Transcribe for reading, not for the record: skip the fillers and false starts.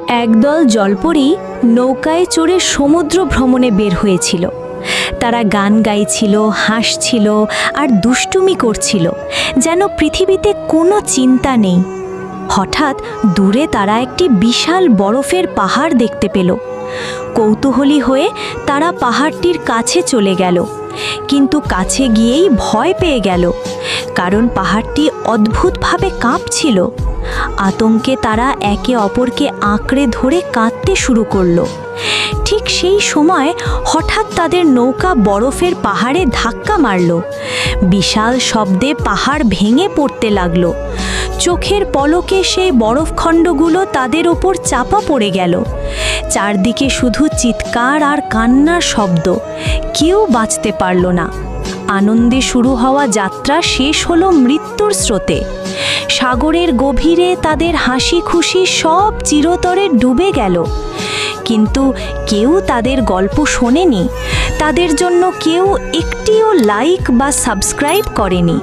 একদল জলপরী নৌকায় চড়ে সমুদ্র ভ্রমণে বের হয়েছিল। তারা গান গাইছিল, হাসছিল আর দুষ্টুমি করছিল, যেন পৃথিবীতে কোনো চিন্তা নেই। হঠাৎ দূরে তারা একটি বিশাল বরফের পাহাড় দেখতে পেল। কৌতূহলী হয়ে তারা পাহাড়টির কাছে চলে গেল, কিন্তু কাছে গিয়েই ভয় পেয়ে গেল, কারণ পাহাড়টি অদ্ভুতভাবে কাঁপছিল। আতঙ্কে তারা একে অপরকে আঁকড়ে ধরে কাঁদতে শুরু করলো। ঠিক সেই সময় হঠাৎ তাদের নৌকা বরফের পাহাড়ে ধাক্কা মারল। বিশাল শব্দে পাহাড় ভেঙে পড়তে লাগলো। চোখের পলকে সেই বরফখণ্ডগুলো তাদের ওপর চাপা পড়ে গেল। চারদিকে শুধু চিৎকার আর কান্নার শব্দ। কেউ বাঁচতে পারল না। আনন্দে শুরু হওয়া যাত্রা শেষ হলো মৃত্যুর স্রোতে। সাগরের গভীরে তাদের হাসি খুশি সব চিরতরে ডুবে গেল। কিন্তু কেউ তাদের গল্প শোনেনি। তাদের জন্য কেউ একটিও লাইক বা সাবস্ক্রাইব করেনি।